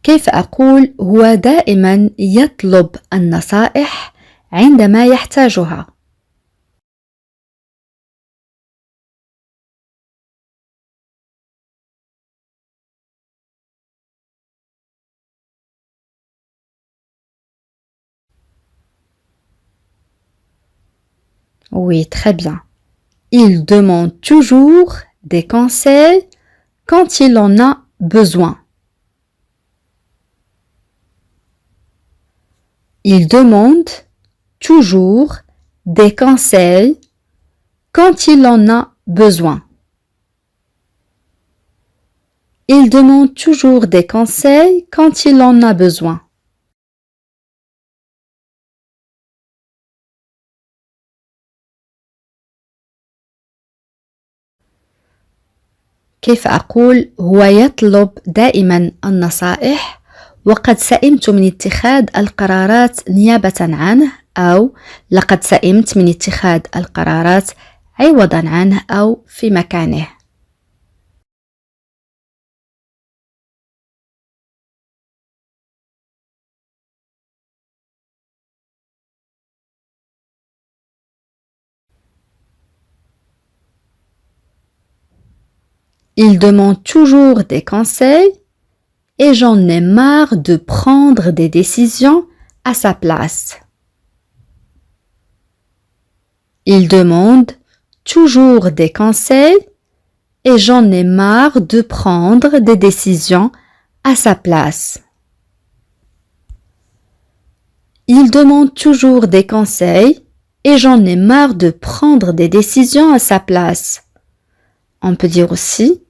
كيف أقول هو دائما يطلب النصائح عندما يحتاجها. Oui, très bien. Il demande toujours des conseils quand il en a besoin. Il demande toujours des conseils quand il en a besoin. Il demande toujours des conseils quand il en a besoin. كيف أقول هو يطلب دائما النصائح وقد سئمت من اتخاذ القرارات نيابة عنه أو لقد سئمت من اتخاذ القرارات عوضا عنه أو في مكانه. Il demande toujours des conseils et j'en ai marre de prendre des décisions à sa place. Il demande toujours des conseils et j'en ai marre de prendre des décisions à sa place. Il demande toujours des conseils et j'en ai marre de prendre des décisions à sa place. On peut dire aussi,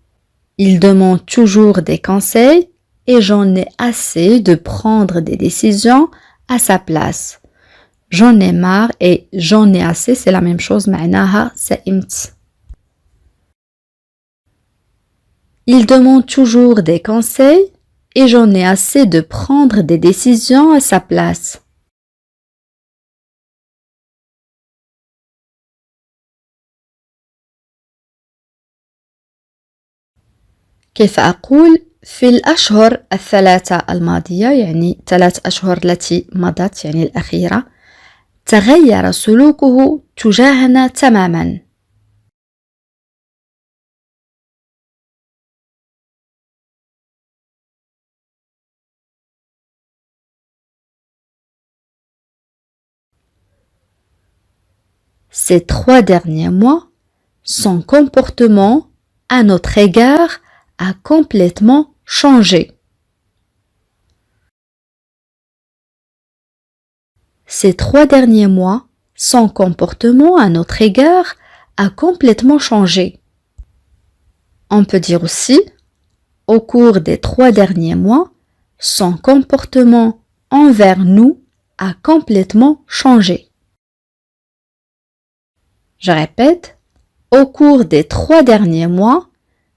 il demande toujours des conseils et j'en ai assez de prendre des décisions à sa place. J'en ai marre et j'en ai assez, c'est la même chose, معناها سئمت. Il demande toujours des conseils et j'en ai assez de prendre des décisions à sa place. كيف أقول في الأشهر الثلاثة الماضية يعني 3 أشهر التي مضت يعني الأخيرة تغير سلوكه تجاهنا تماما. Ces 3 derniers mois, son comportement à notre égard a complètement changé. Ces 3 derniers mois, son comportement à notre égard a complètement changé. On peut dire aussi, au cours des 3 derniers mois, son comportement envers nous a complètement changé. Je répète, au cours des 3 derniers mois,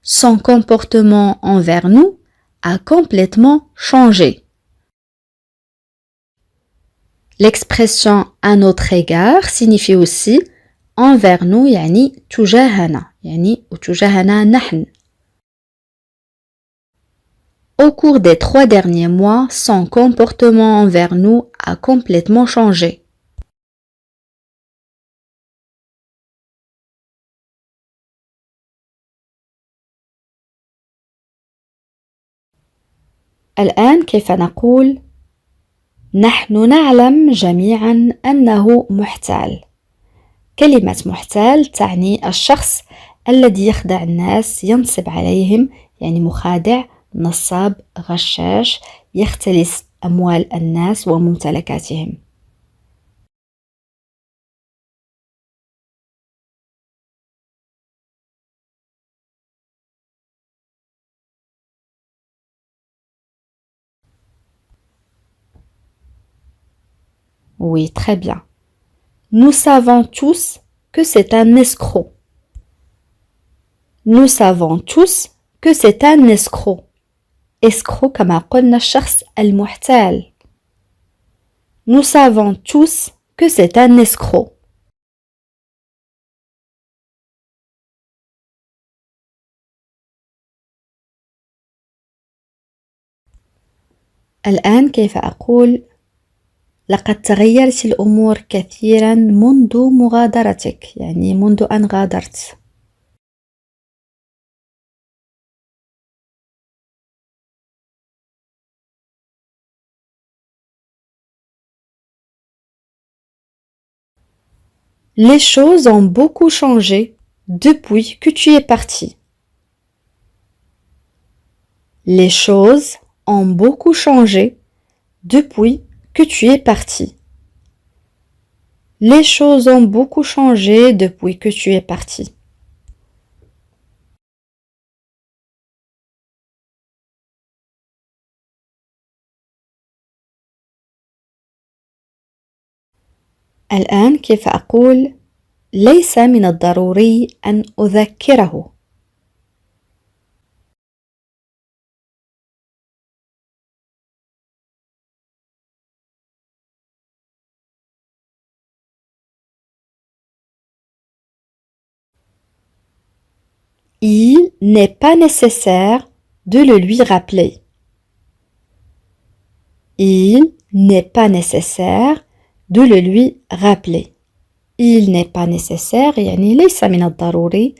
son comportement envers nous a complètement changé. L'expression à notre égard signifie aussi envers nous يعني تجاهنا يعني وتجاهنا نحن. Au cours des 3 derniers mois, son comportement envers nous a complètement changé. الآن كيف نقول نحن نعلم جميعا أنه محتال. كلمة محتال تعني الشخص الذي يخدع الناس ينصب عليهم يعني مخادع نصاب غشاش يختلس أموال الناس وممتلكاتهم. Oui, très bien. Nous savons tous que c'est un escroc. Nous savons tous que c'est un escroc. escroc كما قلنا الشخص المحتال. Nous savons tous que c'est un escroc. الآن كيف أقول لقد تغيرت الأمور كثيرا منذ مغادرتك يعني منذ أن غادرت. Les choses ont beaucoup changé depuis que tu es parti. Les choses ont beaucoup changé depuis que tu es parti. Les choses ont beaucoup changé depuis que tu es parti. الآن كيف أقول ليس من الضروري أن أذكره. Il n'est pas nécessaire de le lui rappeler. Il n'est pas nécessaire de le lui rappeler. Il n'est pas nécessaire يعني ليس من الضروري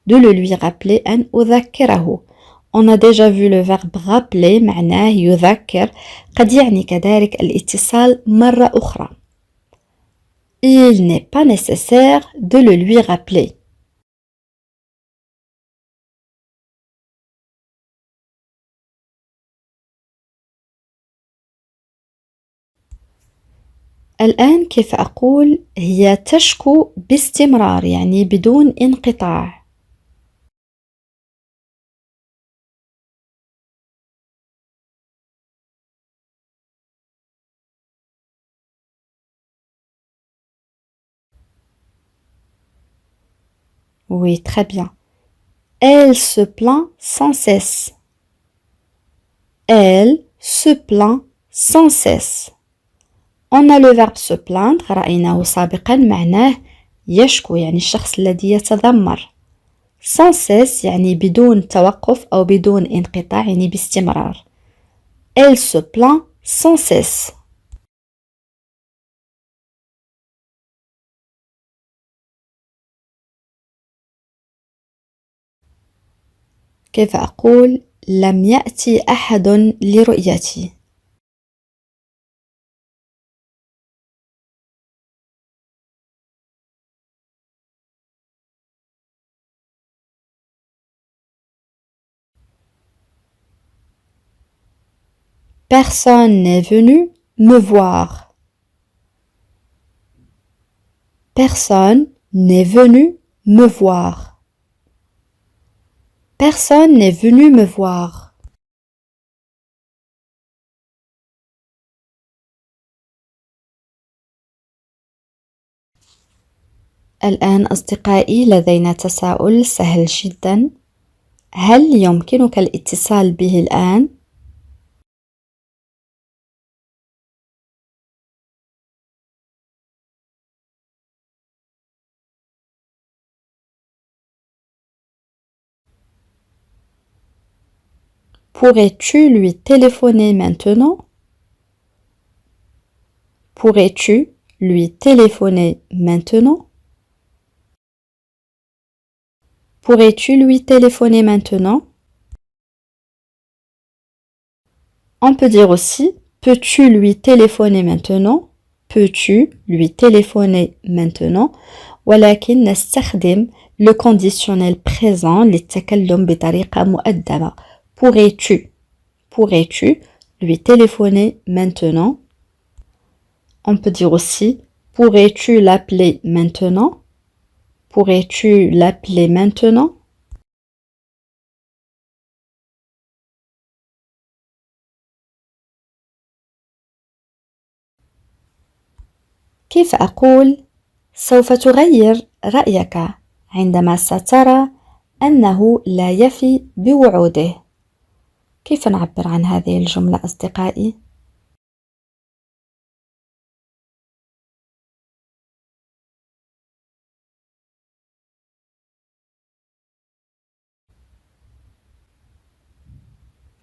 de le lui rappeler أن أذكره. On a déjà vu le verbe rappeler معناه يذكر قد يعني كذلك الاتصال مرة أخرى. Il n'est pas nécessaire de le lui rappeler. الآن كيف أقول هي تشكو باستمرار يعني بدون انقطاع. Oui, très bien. Elle se plaint sans cesse. Elle se plaint sans cesse. On a le verbe se plaindre رأيناه سابقا معناه يشكو يعني الشخص الذي يتذمر. sans cesse يعني بدون توقف أو بدون انقطاع يعني باستمرار. Elle se plaint sans cesse. كيف أقول لم يأتي أحد لرؤيتي. Personne n'est venu me voir. Personne n'est venu me voir. Personne n'est venu me voir. الآن أصدقائي لدينا تساؤل سهل جدا. هل يمكنك الاتصال به الآن؟ Pourrais-tu lui téléphoner maintenant? Pourrais-tu lui téléphoner maintenant? Pourrais-tu lui téléphoner maintenant? On peut dire aussi peux-tu lui téléphoner maintenant? Peux-tu lui téléphoner maintenant? ولكن نستخدم le conditionnel présent للتكلم بطريقة مؤدبة. Pourrais-tu? Pourrais-tu lui téléphoner maintenant? On peut dire aussi pourrais-tu l'appeler maintenant? Pourrais-tu l'appeler maintenant? كيف أقول سوف تغير رأيك عندما سترى أنه لا يفي بوعوده. كيف نعبر عن هذه الجملة أصدقائي؟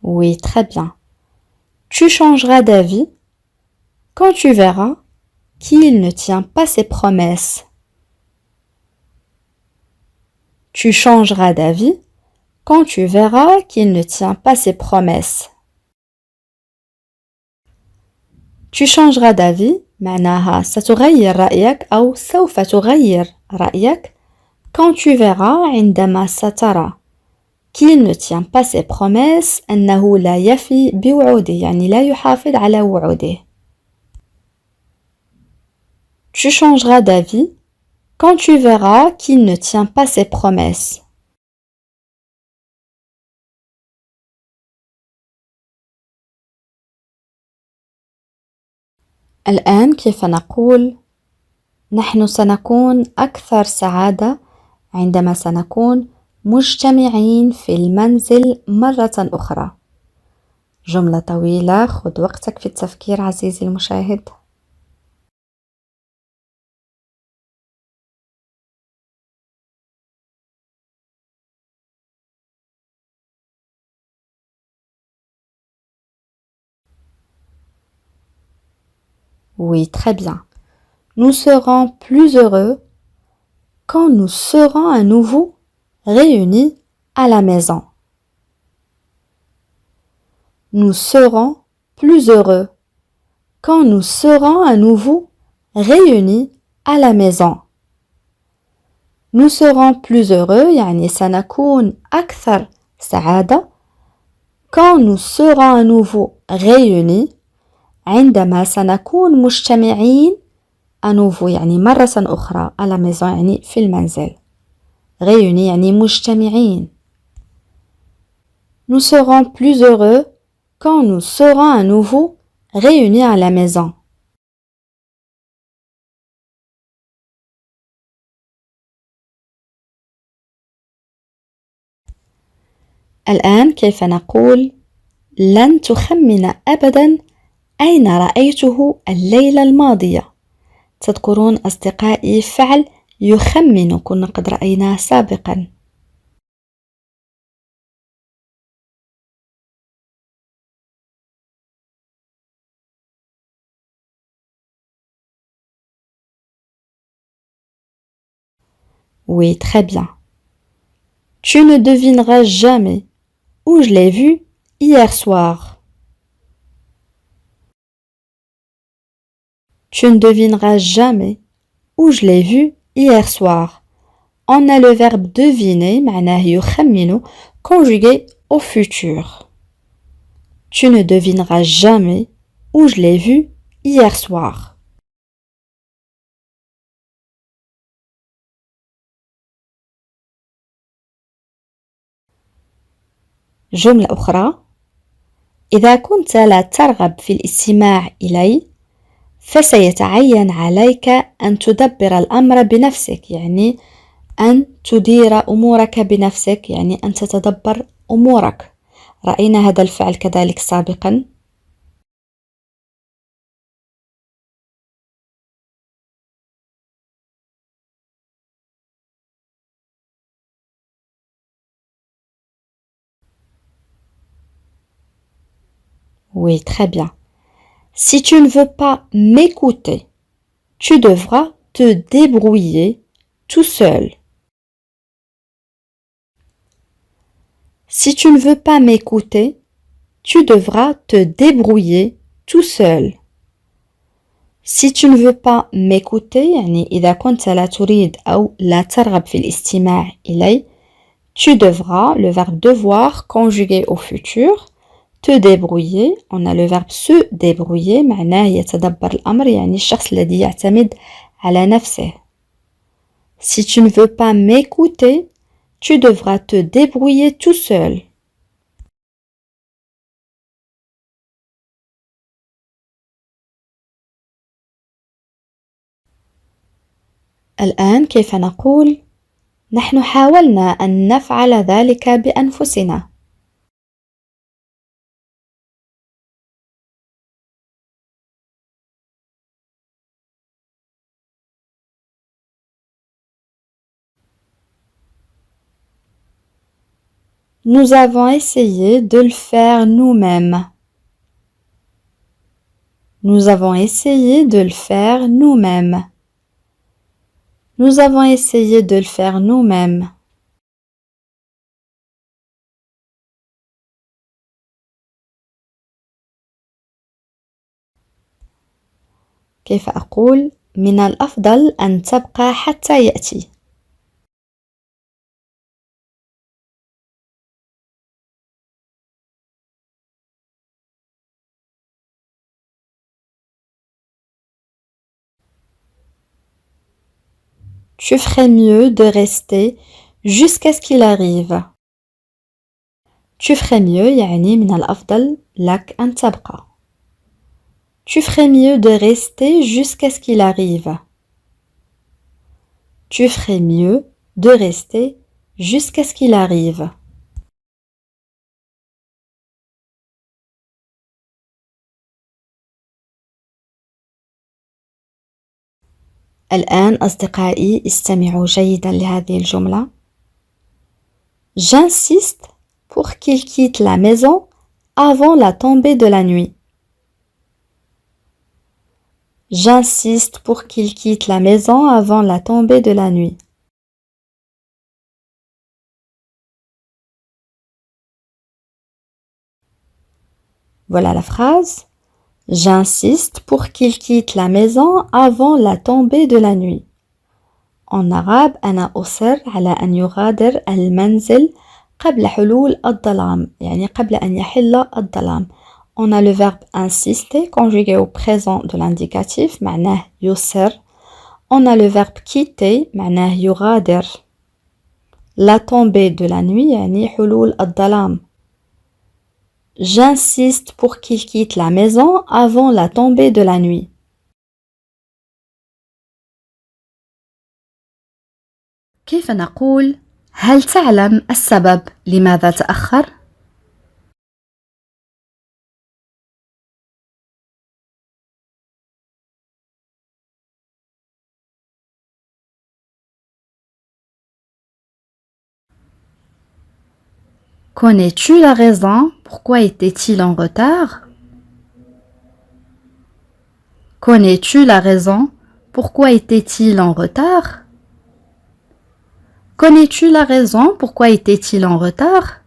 Oui, très bien. Tu Tu changeras d'avis quand tu verras qu'il ne tient pas ses promesses. Tu changeras d'avis quand tu verras qu'il ne tient pas ses promesses. Tu changeras d'avis معناها ستغير رأيك أو سوف تغير رأيك quand tu verras عندما سترى qu'il ne tient pas ses promesses أنه لا يفي بوعوده يعني لا يحافظ على وعوده. Tu changeras d'avis quand tu verras qu'il ne tient pas ses promesses. الآن كيف نقول نحن سنكون أكثر سعادة عندما سنكون مجتمعين في المنزل مرة أخرى. جملة طويلة، خذ وقتك في التفكير عزيزي المشاهد. Oui, très bien. Nous serons plus heureux quand nous serons à nouveau réunis à la maison. Nous serons plus heureux quand nous serons à nouveau réunis à la maison. Nous serons plus heureux يعني سنكون أكثر سعادة quand nous serons à nouveau réunis عندما سنكون مجتمعين à nouveau يعني مرة أخرى à la maison يعني في المنزل. réunis يعني مجتمعين. Nous serons plus heureux quand nous serons à nouveau réunis à la maison. الآن كيف نقول لن تخمن أبدا أين رأيته الليلة الماضية. تذكرون أصدقائي فعل يخمن كنا قد رأيناه سابقا. Oui, très bien. Tu ne devineras jamais où je l'ai vu hier soir. Tu ne devineras jamais où je l'ai vu hier soir. On a le verbe deviner, معناه يخمن, conjugué au futur. Tu ne devineras jamais où je l'ai vu hier soir. جملة أخرى: إذا كنت لا ترغب في الاستماع إلي فسيتعين عليك أن تدبر الأمر بنفسك يعني أن تدير أمورك بنفسك يعني أن تتدبر أمورك. رأينا هذا الفعل كذلك سابقا. Oui, très bien. Si tu ne veux pas m'écouter, tu devras te débrouiller tout seul. Si tu ne veux pas m'écouter, tu devras te débrouiller tout seul. Si tu ne veux pas m'écouter يعني إذا كنت لا تريد أو لا ترغب في الاستماع إلي tu devras le verbe devoir conjugué au futur te débrouiller on a le verbe se débrouiller معناه يتدبر الأمر يعني الشخص الذي يعتمد على نفسه. Si tu ne veux pas m'écouter tu devras te débrouiller tout seul. الآن كيف نقول نحن حاولنا أن نفعل ذلك بأنفسنا. Nous avons essayé de le faire nous-mêmes. Nous avons essayé de le faire nous-mêmes. Nous avons essayé de le faire nous-mêmes. كيف أقول؟ من الأفضل أن تبقى حتى يأتي. Tu ferais mieux de rester jusqu'à ce qu'il arrive. Tu ferais mieux يعني من الأفضل لك أن تبقى. Tu ferais mieux de rester jusqu'à ce qu'il arrive. Tu ferais mieux de rester jusqu'à ce qu'il arrive. الآن أصدقائي استمعوا جيدا لهذه الجملة. J'insiste pour qu'il quitte la maison avant la tombée de la nuit. J'insiste pour qu'il quitte la maison avant la tombée de la nuit. Voilà la phrase. J'insiste pour qu'il quitte la maison avant la tombée de la nuit. En arabe, أنا أصر على أن يغادر المنزل قبل حلول الظلام. يعني قبل أن يحل الظلام. On a le verbe insister conjugué au présent de l'indicatif, معناه يصر. On a le verbe quitter, معناه يغادر. La tombée de la nuit, يعني حلول الظلام. J'insiste pour qu'il quitte la maison avant la tombée de la nuit. كيف نقول؟ هل تعلم السبب لماذا تأخر؟ Connais-tu la raison pourquoi était-il en retard? Connais-tu la raison pourquoi était-il en retard? Connais-tu la raison pourquoi était-il en retard؟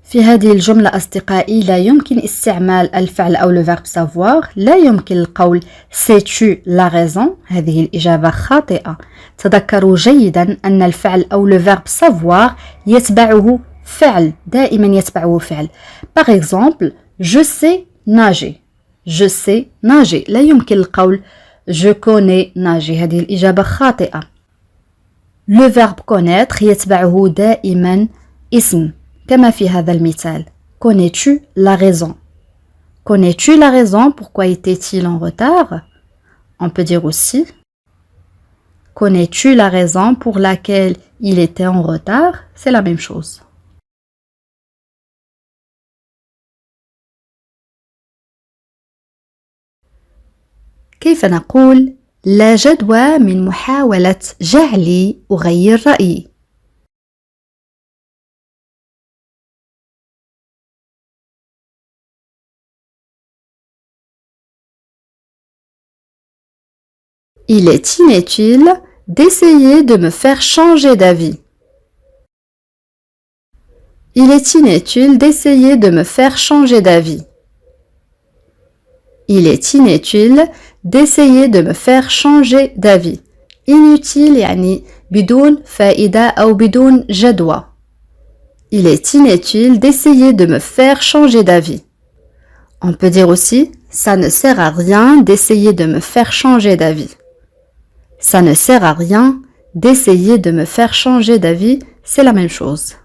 في هذه الجملة أصدقائي لا يمكن استعمال الفعل أو le verbe savoir. لا يمكن القول sais-tu la raison. هذه الإجابة خاطئة. تذكروا جيدا أن الفعل أو le verbe savoir يتبعه فعل. دائما يتبعه فعل. Par exemple, je sais nager. Je sais nager. لا يمكن القول je connais nager. هذه الإجابة خاطئة. Le verbe connaître يتبعه دائما اسم. كما في هذا المثال. Connais-tu la raison? Connais-tu la raison pourquoi était-il en retard? On peut dire aussi Connais-tu la raison pour laquelle il était en retard? C'est la même chose. كيف نقول لا جدوى من محاولة جعلي أغير رأيي؟ Il est inutile d'essayer de me faire changer d'avis. Il est inutile d'essayer de me faire changer d'avis. Il est inutile d'essayer de me faire changer d'avis. Inutile يعني بدون فائدة أو بدون جدوى. Il est inutile d'essayer de me faire changer d'avis. On peut dire aussi ça ne sert à rien d'essayer de me faire changer d'avis. Ça ne sert à rien d'essayer de me faire changer d'avis, c'est la même chose.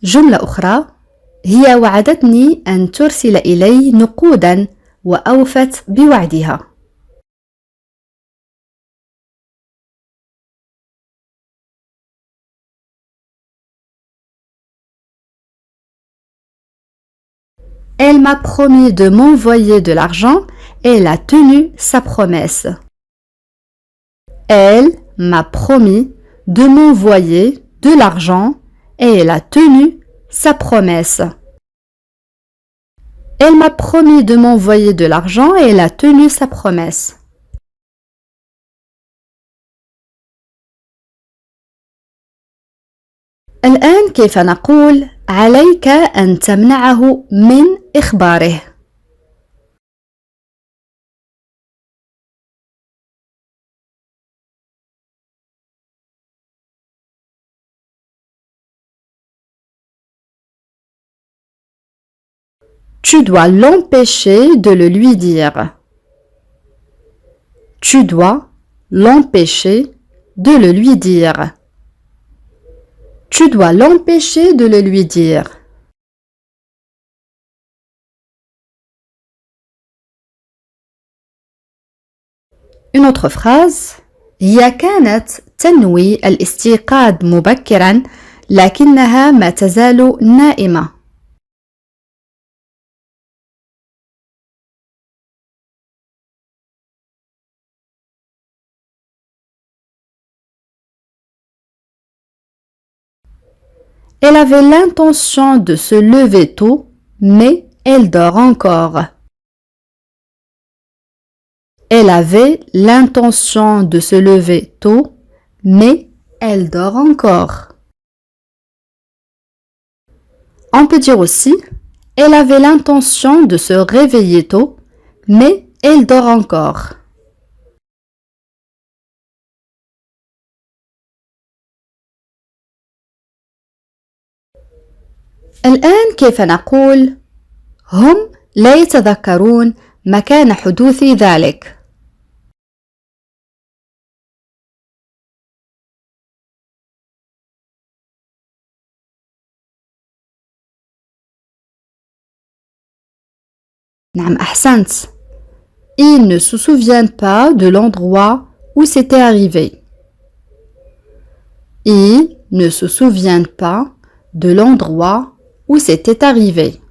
جملة أخرى هي وعدتني أن ترسل إلي نقوداً وأوفت بوعدها. Elle m'a promis de m'envoyer de l'argent et elle a tenu sa promesse. Elle m'a promis de m'envoyer de l'argent et elle a tenu sa promesse. Elle m'a promis de m'envoyer de l'argent et elle a tenu sa promesse. الآن كيف نقول عليك أن تمنعه من إخباره؟ Tu dois l'empêcher de le lui dire. Tu dois l'empêcher de le lui dire. Tu dois l'empêcher de le lui dire. Une autre phrase. هي كانت تنوي الاستيقاظ مبكرا لكنها ما تزال نائمة. Elle avait l'intention de se lever tôt, mais elle dort encore. Elle avait l'intention de se lever tôt, mais elle dort encore. On peut dire aussi, elle avait l'intention de se réveiller tôt, mais elle dort encore. الآن كيف نقول هم لا يتذكرون مكان حدوث ذلك. نعم أحسنت. Ils ne se souviennent pas de l'endroit où c'était arrivé. Ils ne se souviennent pas de l'endroit où c'était arrivé.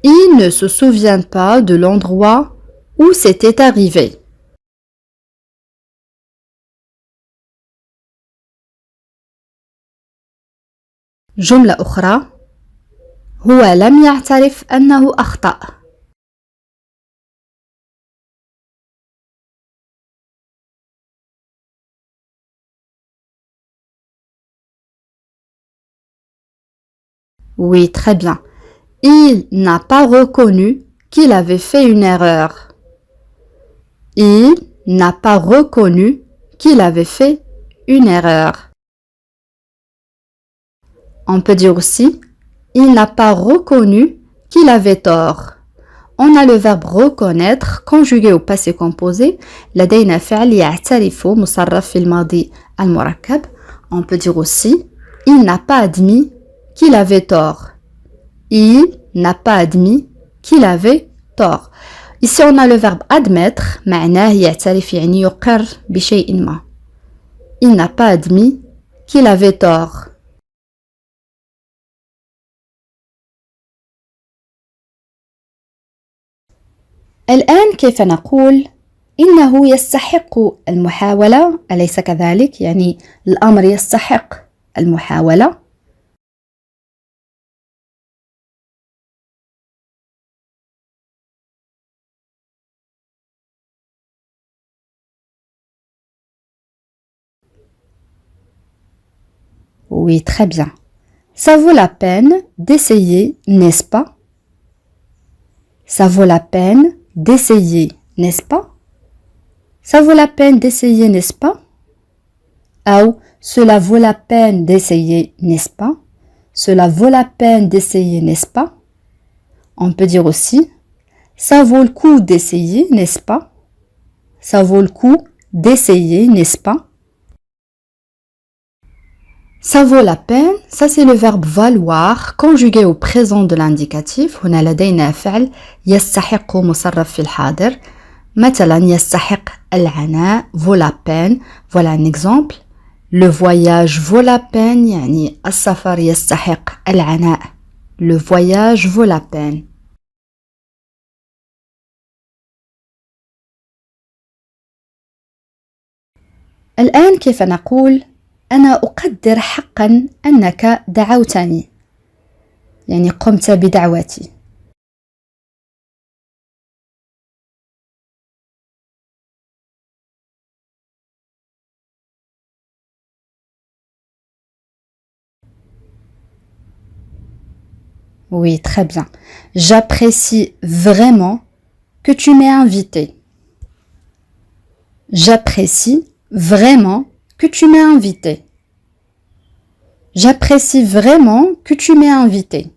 Ils ne se souviennent pas de l'endroit où c'était arrivé. جملة أخرى. هو لم يعترف أنه أخطأ. Oui, très bien. Il n'a pas reconnu qu'il avait fait une erreur. Il n'a pas reconnu qu'il avait fait une erreur. On peut dire aussi, il n'a pas reconnu qu'il avait tort. On a le verbe reconnaître conjugué au passé composé. لدينا فعل يعترف مصرف في الماضي المركب. On peut dire aussi, il n'a pas admis qu'il avait tort. Il n'a pas admis qu'il avait tort. Ici, on a le verbe admettre. معناه يعترف يعني يقر بشيء ما. Il n'a pas admis qu'il avait tort. الآن كيف نقول إنه يستحق المحاولة أليس كذلك؟ يعني الأمر يستحق المحاولة. Oui, très bien. Ça vaut la peine d'essayer, n'est-ce pas? Ça vaut la peine d'essayer, n'est-ce pas? Ça vaut la peine d'essayer, n'est-ce pas? Ou cela vaut la peine d'essayer, n'est-ce pas? Cela vaut la peine d'essayer, n'est-ce pas? On peut dire aussi, ça vaut le coup d'essayer, n'est-ce pas? Ça vaut le coup d'essayer, n'est-ce pas? Ça vaut la peine, ça c'est le verbe valoir conjugué au présent de l'indicatif. هنا لدينا فعل يستحق مصرف في الحاضر. مثلا يستحق العناء vaut la peine. Voilà un exemple. Le voyage vaut la peine يعني السفر يستحق العناء. Le voyage vaut la peine. الآن كيف نقول أنا أقدر حقا أنك دعوتني يعني قمت بدعوتي. Oui, très bien. J'apprécie vraiment que tu m'aies invité. J'apprécie vraiment que tu m'aies invité. J'apprécie vraiment que tu m'aies invité.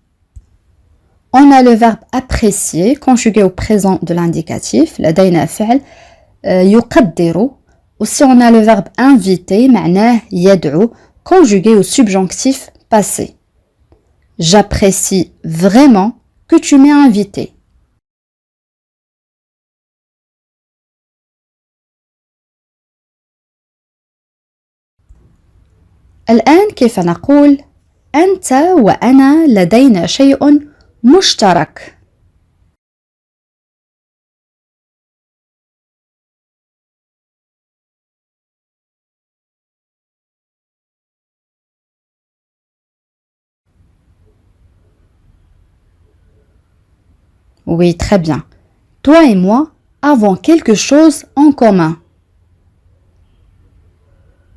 On a le verbe apprécier conjugué au présent de l'indicatif. لدينا فعل يقدر. Aussi on a le verbe inviter معناه يدعو conjugué au subjonctif passé. J'apprécie vraiment que tu m'aies invité. الآن كيف نقول أنت وأنا لدينا شيء مشترك. Oui, très bien. Toi et moi avons quelque chose en commun.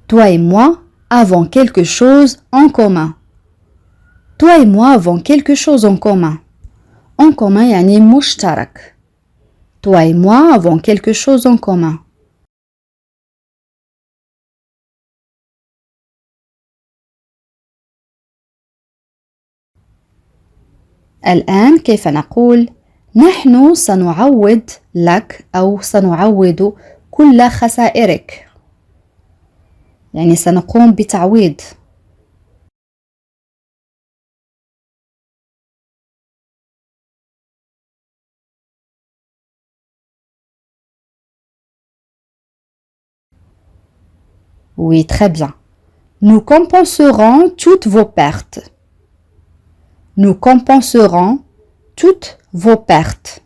Toi et moi avons quelque chose en commun. Toi et moi avons quelque chose en commun. En commun يعني مشترك. Toi et moi avons quelque chose en commun. الآن كيف نقول نحن سنعوض لك أو سنعوض كل خسائرك يعني سنقوم بتعويض. Oui, très bien. Nous compenserons toutes vos pertes. Nous compenserons toutes vos pertes.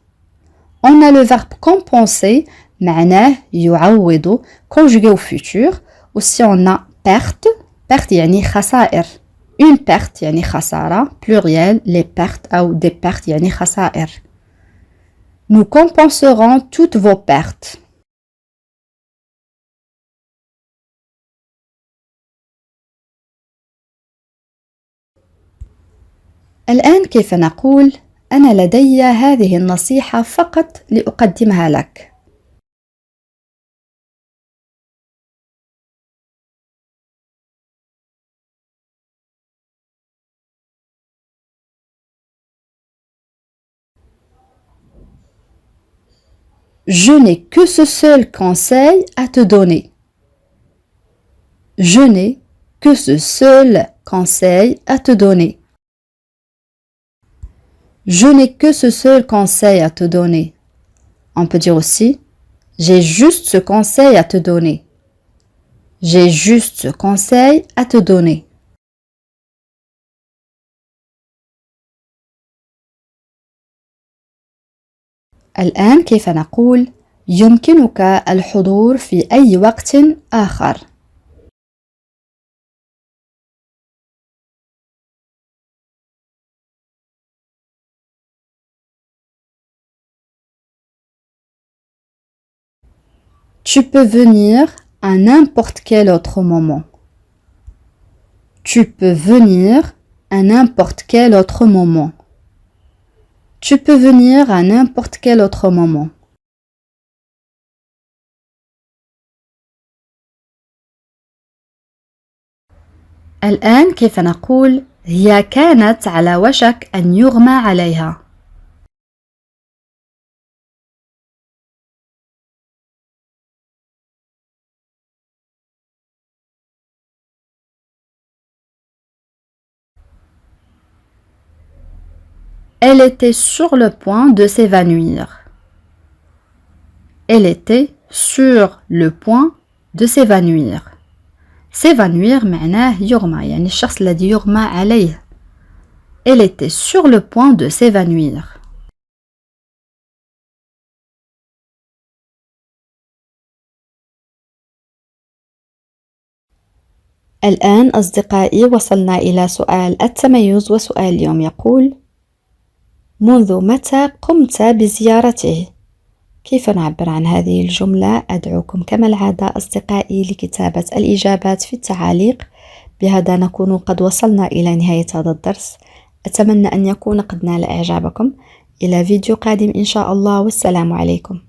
On a le verbe compenser, معناه يعوض, conjugué au futur. Aussi on a perte, perte يعني خسائر. Une perte يعني خسارة, pluriel, les pertes أو des pertes يعني خسائر. Nous compenserons toutes vos pertes. الآن كيف نقول أنا لدي هذه النصيحة فقط لأقدمها لك. Je n'ai que ce seul conseil à te donner. Je n'ai que ce seul conseil à te donner. Je n'ai que ce seul conseil à te donner. On peut dire aussi j'ai juste ce conseil à te donner. J'ai juste ce conseil à te donner. الآن كيف نقول يمكنك الحضور في أي وقت آخر. Tu peux venir à n'importe quel autre moment. Tu peux venir à n'importe quel autre moment. Tu peux venir à n'importe quel autre moment. الآن كيف نقول هي كانت على وشك أن يغمى عليها. Elle était sur le point de s'évanouir. Elle était sur le point de s'évanouir. S'évanouir معناه يغمى يعني الشخص الذي يغمى عليه. Elle était sur le point de s'évanouir. الآن أصدقائي وصلنا إلى سؤال التميز، وسؤال اليوم يقول: منذ متى قمت بزيارته؟ كيف نعبر عن هذه الجملة؟ أدعوكم كما العادة أصدقائي لكتابة الإجابات في التعاليق. بهذا نكون قد وصلنا إلى نهاية هذا الدرس. أتمنى أن يكون قد نال إعجابكم. إلى فيديو قادم إن شاء الله، والسلام عليكم.